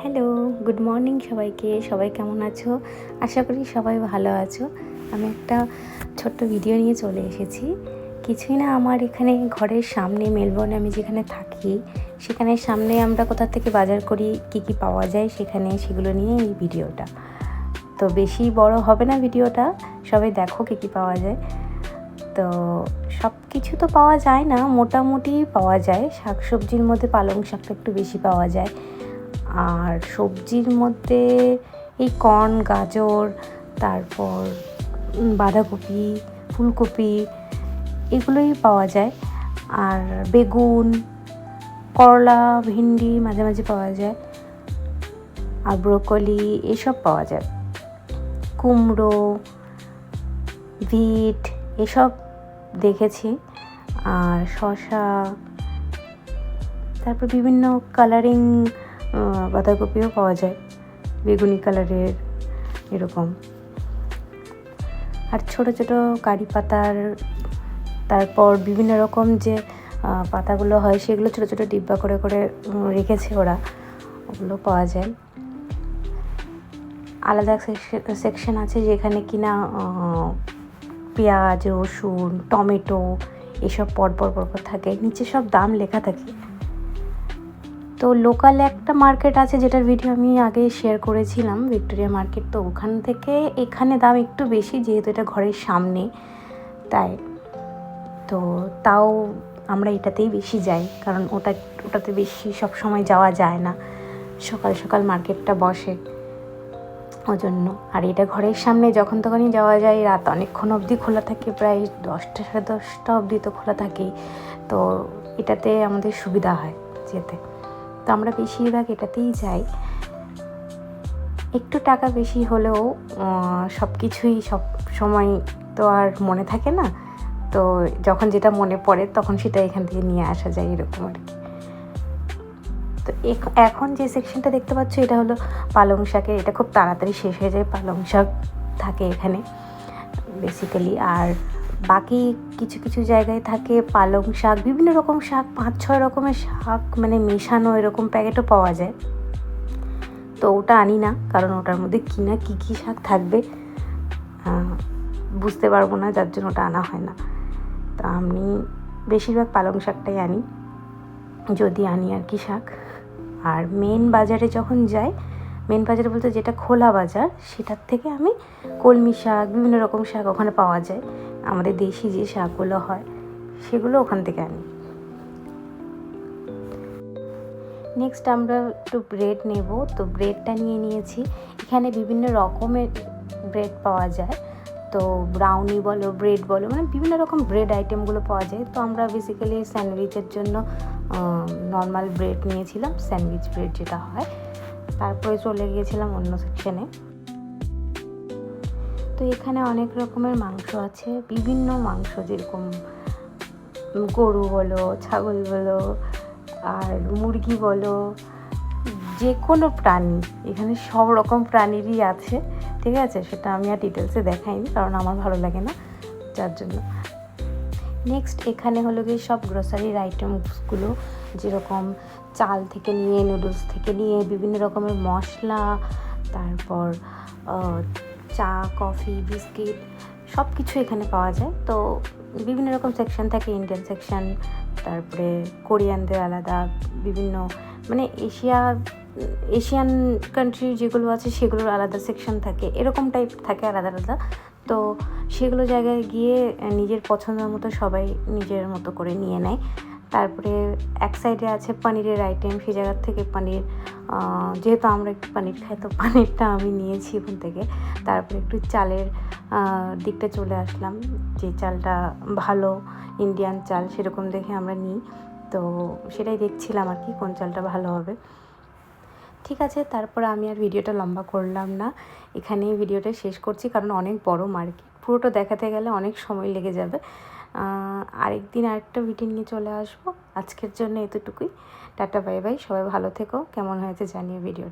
Hello, good morning সবাইকে। সবাই কেমন আছো? আশা করি সবাই ভালো আছো। আমি একটা ছোট্ট ভিডিও নিয়ে চলে এসেছি। কিছুই না, আমার এখানে ঘরের সামনে মেলবোর্নে আমি যেখানে থাকি সেখানে সামনে আমরা কোথা থেকে বাজার করি, কি পাওয়া যায় সেগুলো নিয়ে এই ভিডিওটা। তো বেশি বড় হবে না ভিডিওটা, সবাই দেখো কি পাওয়া যায়। তো সব কিছু তো পাওয়া যায় না, মোটামুটি পাওয়া যায়। শাকসবজির মধ্যে পালং শাকটা একটু বেশি পাওয়া যায়, আর সবজির মধ্যে এই কর্ন, গাজর, তারপর বাঁধাকপি, ফুলকপি এগুলোই পাওয়া যায়। আর বেগুন, করলা, ভিন্ডি মাঝে মাঝে পাওয়া যায়, আর ব্রোকলি এসব পাওয়া যায়। কুমড়ো, বিট এসব দেখেছি। আর শসা, তারপর বিভিন্ন কালারিং বাঁধাকপিও পাওয়া যায়, বেগুনি কালারের এরকম। আর ছোট ছোট কারি পাতার, তারপর বিভিন্ন রকম যে পাতাগুলো হয় সেগুলো ছোট ছোট ডিব্বা করে করে রেখেছে ওরা, ওগুলো পাওয়া যায়। আলাদা সেকশন আছে যেখানে কিনা পেঁয়াজ, রসুন, টমেটো এসব পরপর থাকে, নিচে সব দাম লেখা থাকে। তো লোকাল একটা মার্কেট আছে যেটার ভিডিও আমি আগে শেয়ার করেছিলাম, ভিক্টোরিয়া মার্কেট। তো ওখান থেকে এখানে দাম একটু বেশি, যেহেতু এটা ঘরের সামনে তাই। তো তাও আমরা এটাতেই বেশি যাই, কারণ ওটাতে বেশি সব সময় যাওয়া যায় না, সকাল সকাল মার্কেটটা বসে ওজন্য। আর এটা ঘরের সামনে, যখন তখনই যাওয়া যায়। রাত অনেকক্ষণ অবধি খোলা থাকে, প্রায় 10টা সাড়ে 10টা অবধি তো খোলা থাকেই। তো এটাতে আমাদের সুবিধা হয় যেতে, তো আমরা বেশিরভাগ এটাতেই যাই। একটু টাকা বেশি হলেও সব কিছুই সব সময় তো আর মনে থাকে না, তো যখন যেটা মনে পড়ে তখন সেটা এখান থেকে নিয়ে আসা যায়, এরকম আর কি। তো এখন যে সেকশনটা দেখতে পাচ্ছ এটা হলো পালং শাকের। এটা খুব তাড়াতাড়ি শেষ হয়ে যায়, পালং শাক থাকে এখানে বেসিক্যালি। আর বাকি কিছু কিছু জায়গায় থাকে পালং শাক, বিভিন্ন রকম শাক, 5-6 রকমের শাক মানে মেশানো, এরকম প্যাকেটও পাওয়া যায়। তো ওটা আনি না, কারণ ওটার মধ্যে কিনা কী শাক থাকবে বুঝতে পারবো না, যার জন্য ওটা আনা হয় না। তো আমি বেশিরভাগ পালং শাকটাই আনি, যদি আনি আর কি শাক। আর মেন বাজারে যখন যাই, মেন বাজারে বলতে যেটা খোলা বাজার, সেটার থেকে আমি কলমি শাক, বিভিন্ন রকম শাক ওখানে পাওয়া যায়, আমাদের দেশি যে শাকগুলো হয় সেগুলো ওখান থেকে আনি। নেক্সট আমরা একটু ব্রেড নেব। তো ব্রেডটা নিয়েছি। এখানে বিভিন্ন রকমের ব্রেড পাওয়া যায়, তো ব্রাউনি বলো, ব্রেড বলো, মানে বিভিন্ন রকম ব্রেড আইটেমগুলো পাওয়া যায়। তো আমরা বেসিক্যালি স্যান্ডউইচের জন্য নর্মাল ব্রেড নিয়েছিলাম, স্যান্ডউইচ ব্রেড যেটা হয়। তারপরে চলে গিয়েছিলাম অন্য সেকশনে। তো এখানে অনেক রকমের মাংস আছে, বিভিন্ন মাংস, যেরকম গরু বলো, ছাগল বলো, আর মুরগি বলো, যে কোনো প্রাণী, এখানে সব রকম প্রাণীরই আছে, ঠিক আছে। সেটা আমি আর ডিটেলসে দেখাইনি, কারণ আমার ভালো লাগে না, যার জন্য। নেক্সট এখানে হলো গিয়ে সব গ্রোসারির আইটেমসগুলো, যেরকম চাল থেকে নিয়ে, নুডলস থেকে নিয়ে, বিভিন্ন রকমের মশলা, তারপর চা, কফি, বিস্কিট সব কিছু এখানে পাওয়া যায়। তো বিভিন্ন রকম সেকশন থাকে, ইন্ডিয়ান সেকশন, তারপরে কোরিয়ানদের আলাদা, বিভিন্ন মানে এশিয়ান কান্ট্রি যেগুলো আছে সেগুলোর আলাদা সেকশন থাকে, এরকম টাইপ থাকে আলাদা আলাদা। তো সেগুলো জায়গায় গিয়ে নিজের পছন্দ মতো সবাই নিজের মতো করে নিয়ে নেয়। তারপরে এক সাইডে আছে পনিরের আইটেম, সেই জায়গার থেকে পনির, যেহেতু আমরা একটু পনির খাই তো পনিরটা আমি নিয়েছি ওখান থেকে। তারপরে একটু চালের দিকটা চলে আসলাম, যে চালটা ভালো ইন্ডিয়ান চাল সেরকম দেখে আমরা নিই। তো সেটাই দেখছিলাম আর কি, কোন চালটা ভালো হবে। ঠিক আছে, তারপর আমি আর ভিডিওটা লম্বা করলাম না, এখানেই ভিডিওটা শেষ করছি, কারণ অনেক বড় মার্কেট, পুরোটা দেখাতে গেলে অনেক সময় লেগে যাবে। আরেকদিন আরেকটা ভিডিও নিয়ে চলে আসবো। আজকের জন্য এতটুকুই। টাটা, বাই বাই, সবাই ভালো থেকো। কেমন হয়েছে জানিয়ে ভিডিওটা।